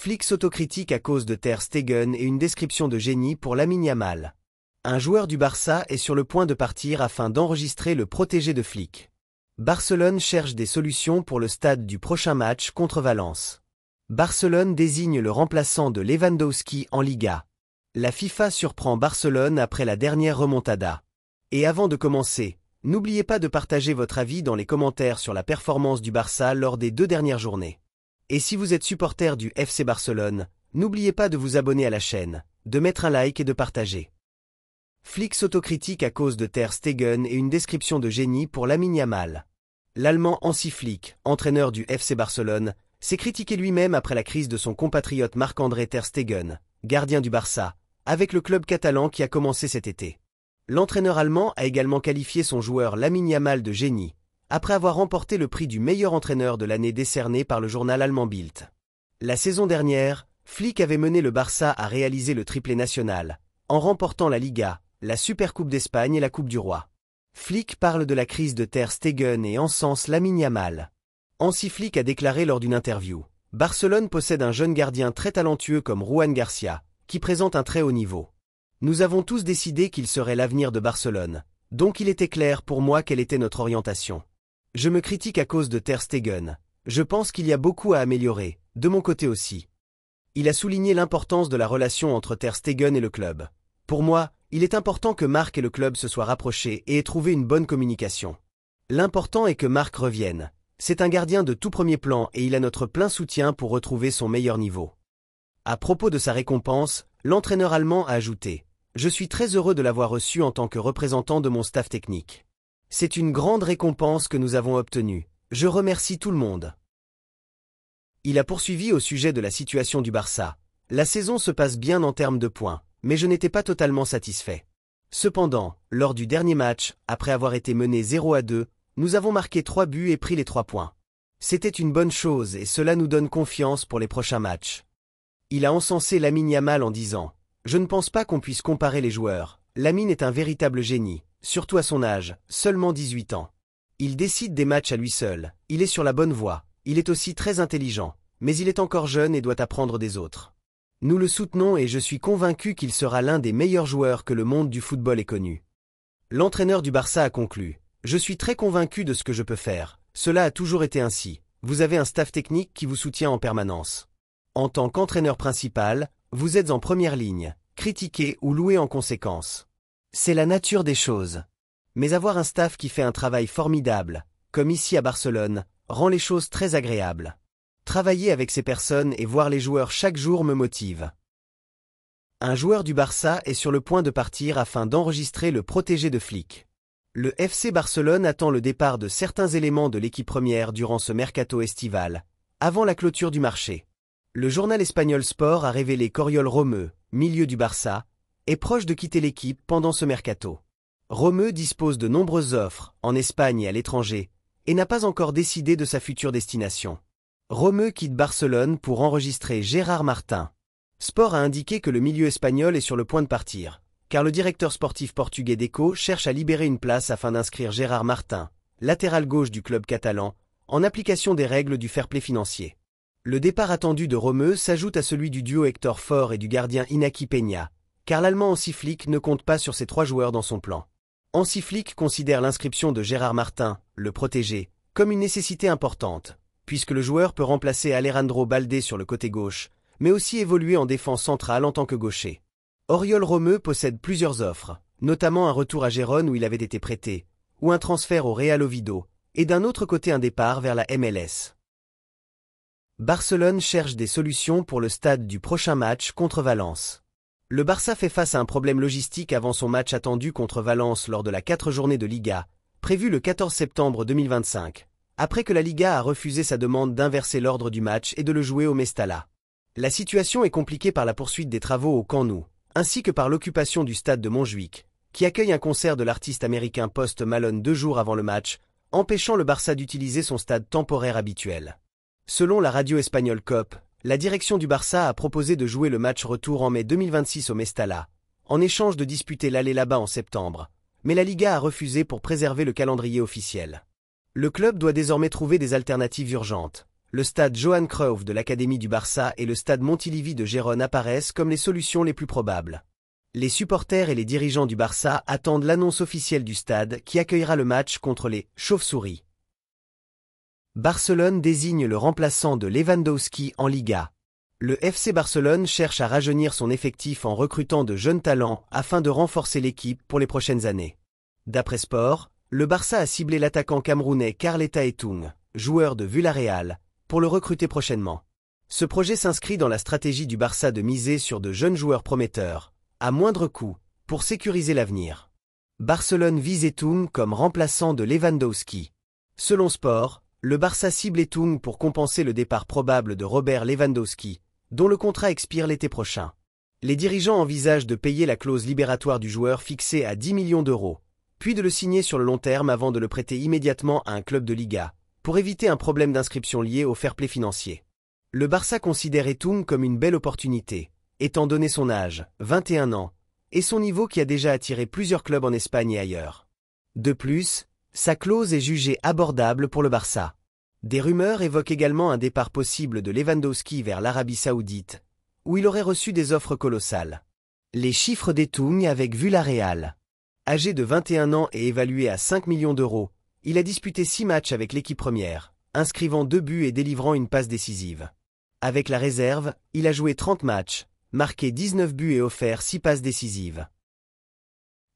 Flick s'autocritique à cause de Ter Stegen et une description de génie pour Lamine Yamal. Un joueur du Barça est sur le point de partir afin d'enregistrer le protégé de Flick. Barcelone cherche des solutions pour le stade du prochain match contre Valence. Barcelone désigne le remplaçant de Lewandowski en Liga. La FIFA surprend Barcelone après la dernière remontada. Et avant de commencer, n'oubliez pas de partager votre avis dans les commentaires sur la performance du Barça lors des 2 dernières journées. Et si vous êtes supporter du FC Barcelone, n'oubliez pas de vous abonner à la chaîne, de mettre un like et de partager. Flick s'autocritique à cause de Ter Stegen et une description de génie pour Lamine Yamal. L'Allemand Hansi Flick, entraîneur du FC Barcelone, s'est critiqué lui-même après la crise de son compatriote Marc-André Ter Stegen, gardien du Barça, avec le club catalan qui a commencé cet été. L'entraîneur allemand a également qualifié son joueur Lamine Yamal de génie, après avoir remporté le prix du meilleur entraîneur de l'année décerné par le journal allemand Bild. La saison dernière, Flick avait mené le Barça à réaliser le triplé national, en remportant la Liga, la Supercoupe d'Espagne et la Coupe du Roi. Flick parle de la crise de Ter Stegen et encense Lamine Yamal. Hansi Flick a déclaré lors d'une interview: « Barcelone possède un jeune gardien très talentueux comme Juan Garcia, qui présente un très haut niveau. Nous avons tous décidé qu'il serait l'avenir de Barcelone, donc il était clair pour moi quelle était notre orientation. Je me critique à cause de Ter Stegen. Je pense qu'il y a beaucoup à améliorer, de mon côté aussi. » Il a souligné l'importance de la relation entre Ter Stegen et le club. « Pour moi, il est important que Marc et le club se soient rapprochés et aient trouvé une bonne communication. L'important est que Marc revienne. C'est un gardien de tout premier plan et il a notre plein soutien pour retrouver son meilleur niveau. » À propos de sa récompense, l'entraîneur allemand a ajouté: « Je suis très heureux de l'avoir reçu en tant que représentant de mon staff technique. C'est une grande récompense que nous avons obtenue. Je remercie tout le monde. » Il a poursuivi au sujet de la situation du Barça. « La saison se passe bien en termes de points, mais je n'étais pas totalement satisfait. Cependant, lors du dernier match, après avoir été mené 0-2, nous avons marqué 3 buts et pris les 3 points. C'était une bonne chose et cela nous donne confiance pour les prochains matchs. » Il a encensé Lamine Yamal en disant: « Je ne pense pas qu'on puisse comparer les joueurs. Lamine est un véritable génie, surtout à son âge, seulement 18 ans. Il décide des matchs à lui seul, il est sur la bonne voie, il est aussi très intelligent, mais il est encore jeune et doit apprendre des autres. Nous le soutenons et je suis convaincu qu'il sera l'un des meilleurs joueurs que le monde du football ait connu. » L'entraîneur du Barça a conclu: « Je suis très convaincu de ce que je peux faire, cela a toujours été ainsi, vous avez un staff technique qui vous soutient en permanence. En tant qu'entraîneur principal, vous êtes en première ligne, critiqué ou loué en conséquence. C'est la nature des choses. Mais avoir un staff qui fait un travail formidable, comme ici à Barcelone, rend les choses très agréables. Travailler avec ces personnes et voir les joueurs chaque jour me motive. » Un joueur du Barça est sur le point de partir afin d'enregistrer le protégé de Flick. Le FC Barcelone attend le départ de certains éléments de l'équipe première durant ce mercato estival, avant la clôture du marché. Le journal espagnol Sport a révélé qu'Oriol Romeu, milieu du Barça, est proche de quitter l'équipe pendant ce mercato. Romeu dispose de nombreuses offres, en Espagne et à l'étranger, et n'a pas encore décidé de sa future destination. Romeu quitte Barcelone pour enregistrer Gérard Martin. Sport a indiqué que le milieu espagnol est sur le point de partir, car le directeur sportif portugais Deco cherche à libérer une place afin d'inscrire Gérard Martin, latéral gauche du club catalan, en application des règles du fair-play financier. Le départ attendu de Romeu s'ajoute à celui du duo Hector Ford et du gardien Inaki Peña, car l'Allemand Hansi Flick ne compte pas sur ces 3 joueurs dans son plan. Hansi Flick considère l'inscription de Gérard Martin, le protégé, comme une nécessité importante, puisque le joueur peut remplacer Alejandro Balde sur le côté gauche, mais aussi évoluer en défense centrale en tant que gaucher. Oriol Romeu possède plusieurs offres, notamment un retour à Gérone où il avait été prêté, ou un transfert au Real Oviedo, et d'un autre côté un départ vers la MLS. Barcelone cherche des solutions pour le stade du prochain match contre Valence. Le Barça fait face à un problème logistique avant son match attendu contre Valence lors de la 4 journées de Liga, prévu le 14 septembre 2025, après que la Liga a refusé sa demande d'inverser l'ordre du match et de le jouer au Mestalla. La situation est compliquée par la poursuite des travaux au Camp Nou, ainsi que par l'occupation du stade de Montjuïc, qui accueille un concert de l'artiste américain Post Malone 2 jours avant le match, empêchant le Barça d'utiliser son stade temporaire habituel. Selon la radio espagnole COP, la direction du Barça a proposé de jouer le match retour en mai 2026 au Mestalla, en échange de disputer l'aller là-bas en septembre, mais la Liga a refusé pour préserver le calendrier officiel. Le club doit désormais trouver des alternatives urgentes. Le stade Johan Cruyff de l'Académie du Barça et le stade Montilivi de Gérone apparaissent comme les solutions les plus probables. Les supporters et les dirigeants du Barça attendent l'annonce officielle du stade qui accueillera le match contre les Chauves-souris. Barcelone désigne le remplaçant de Lewandowski en Liga. Le FC Barcelone cherche à rajeunir son effectif en recrutant de jeunes talents afin de renforcer l'équipe pour les prochaines années. D'après Sport, le Barça a ciblé l'attaquant camerounais Carleta Etung, joueur de Villarreal, pour le recruter prochainement. Ce projet s'inscrit dans la stratégie du Barça de miser sur de jeunes joueurs prometteurs, à moindre coût, pour sécuriser l'avenir. Barcelone vise Etung comme remplaçant de Lewandowski. Selon Sport, le Barça cible Etung pour compenser le départ probable de Robert Lewandowski, dont le contrat expire l'été prochain. Les dirigeants envisagent de payer la clause libératoire du joueur fixée à 10 millions d'euros, puis de le signer sur le long terme avant de le prêter immédiatement à un club de Liga, pour éviter un problème d'inscription lié au fair play financier. Le Barça considère Etung comme une belle opportunité, étant donné son âge, 21 ans, et son niveau qui a déjà attiré plusieurs clubs en Espagne et ailleurs. De plus, sa clause est jugée abordable pour le Barça. Des rumeurs évoquent également un départ possible de Lewandowski vers l'Arabie Saoudite, où il aurait reçu des offres colossales. Les chiffres d'Etung avec Villarreal. Âgé de 21 ans et évalué à 5 millions d'euros, il a disputé 6 matchs avec l'équipe première, inscrivant 2 buts et délivrant une passe décisive. Avec la réserve, il a joué 30 matchs, marqué 19 buts et offert 6 passes décisives.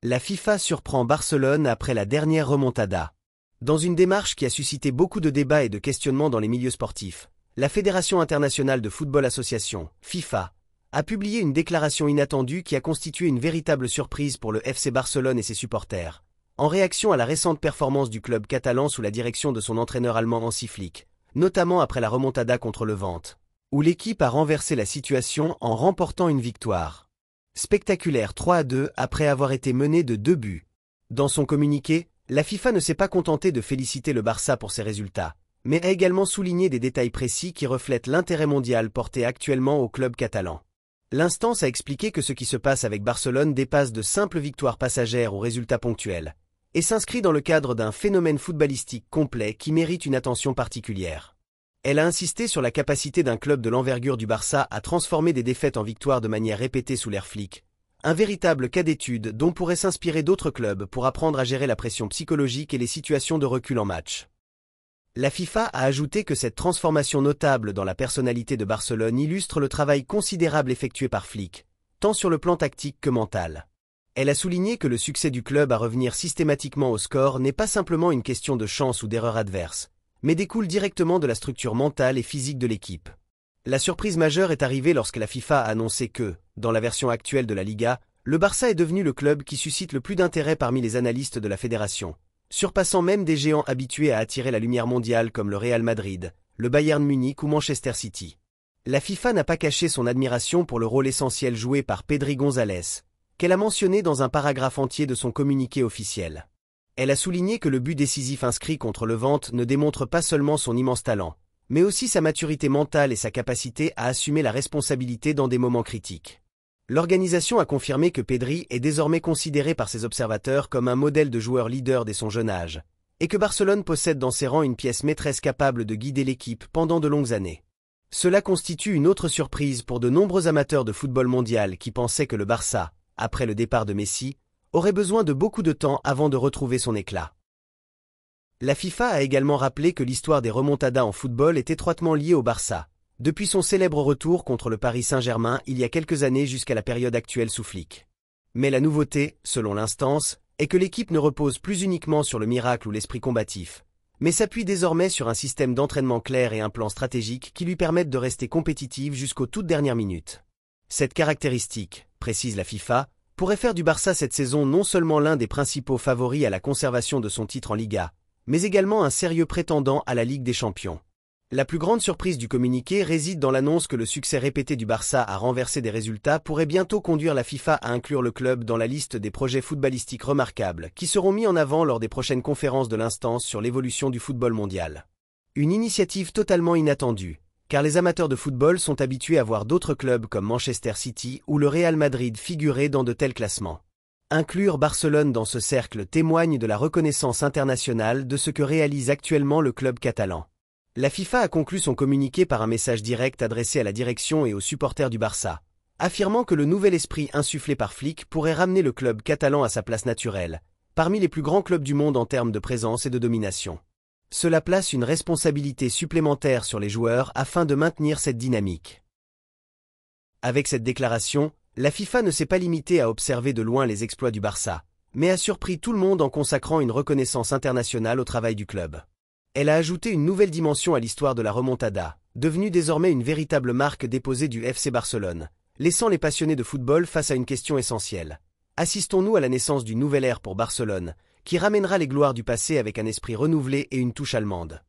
La FIFA surprend Barcelone après la dernière remontada. Dans une démarche qui a suscité beaucoup de débats et de questionnements dans les milieux sportifs, la Fédération internationale de football association, FIFA, a publié une déclaration inattendue qui a constitué une véritable surprise pour le FC Barcelone et ses supporters, en réaction à la récente performance du club catalan sous la direction de son entraîneur allemand Hansi Flick, notamment après la remontada contre le Levante, où l'équipe a renversé la situation en remportant une victoire spectaculaire 3-2 après avoir été menée de 2 buts. Dans son communiqué, la FIFA ne s'est pas contentée de féliciter le Barça pour ses résultats, mais a également souligné des détails précis qui reflètent l'intérêt mondial porté actuellement au club catalan. L'instance a expliqué que ce qui se passe avec Barcelone dépasse de simples victoires passagères ou résultats ponctuels, et s'inscrit dans le cadre d'un phénomène footballistique complet qui mérite une attention particulière. Elle a insisté sur la capacité d'un club de l'envergure du Barça à transformer des défaites en victoires de manière répétée sous l'ère Flick, un véritable cas d'étude dont pourraient s'inspirer d'autres clubs pour apprendre à gérer la pression psychologique et les situations de recul en match. La FIFA a ajouté que cette transformation notable dans la personnalité de Barcelone illustre le travail considérable effectué par Flick, tant sur le plan tactique que mental. Elle a souligné que le succès du club à revenir systématiquement au score n'est pas simplement une question de chance ou d'erreur adverse, mais découle directement de la structure mentale et physique de l'équipe. La surprise majeure est arrivée lorsque la FIFA a annoncé que, dans la version actuelle de la Liga, le Barça est devenu le club qui suscite le plus d'intérêt parmi les analystes de la fédération, surpassant même des géants habitués à attirer la lumière mondiale comme le Real Madrid, le Bayern Munich ou Manchester City. La FIFA n'a pas caché son admiration pour le rôle essentiel joué par Pedri González, qu'elle a mentionné dans un paragraphe entier de son communiqué officiel. Elle a souligné que le but décisif inscrit contre le Levante ne démontre pas seulement son immense talent, mais aussi sa maturité mentale et sa capacité à assumer la responsabilité dans des moments critiques. L'organisation a confirmé que Pedri est désormais considéré par ses observateurs comme un modèle de joueur leader dès son jeune âge, et que Barcelone possède dans ses rangs une pièce maîtresse capable de guider l'équipe pendant de longues années. Cela constitue une autre surprise pour de nombreux amateurs de football mondial qui pensaient que le Barça, après le départ de Messi, aurait besoin de beaucoup de temps avant de retrouver son éclat. La FIFA a également rappelé que l'histoire des remontadas en football est étroitement liée au Barça, depuis son célèbre retour contre le Paris Saint-Germain il y a quelques années jusqu'à la période actuelle sous Flick. Mais la nouveauté, selon l'instance, est que l'équipe ne repose plus uniquement sur le miracle ou l'esprit combatif, mais s'appuie désormais sur un système d'entraînement clair et un plan stratégique qui lui permettent de rester compétitive jusqu'aux toutes dernières minutes. Cette caractéristique, précise la FIFA, pourrait faire du Barça cette saison non seulement l'un des principaux favoris à la conservation de son titre en Liga, mais également un sérieux prétendant à la Ligue des Champions. La plus grande surprise du communiqué réside dans l'annonce que le succès répété du Barça à renverser des résultats pourrait bientôt conduire la FIFA à inclure le club dans la liste des projets footballistiques remarquables qui seront mis en avant lors des prochaines conférences de l'instance sur l'évolution du football mondial. Une initiative totalement inattendue, car les amateurs de football sont habitués à voir d'autres clubs comme Manchester City ou le Real Madrid figurer dans de tels classements. Inclure Barcelone dans ce cercle témoigne de la reconnaissance internationale de ce que réalise actuellement le club catalan. La FIFA a conclu son communiqué par un message direct adressé à la direction et aux supporters du Barça, affirmant que le nouvel esprit insufflé par Flick pourrait ramener le club catalan à sa place naturelle, parmi les plus grands clubs du monde en termes de présence et de domination. Cela place une responsabilité supplémentaire sur les joueurs afin de maintenir cette dynamique. Avec cette déclaration, la FIFA ne s'est pas limitée à observer de loin les exploits du Barça, mais a surpris tout le monde en consacrant une reconnaissance internationale au travail du club. Elle a ajouté une nouvelle dimension à l'histoire de la remontada, devenue désormais une véritable marque déposée du FC Barcelone, laissant les passionnés de football face à une question essentielle. Assistons-nous à la naissance d'une nouvelle ère pour Barcelone, qui ramènera les gloires du passé avec un esprit renouvelé et une touche allemande.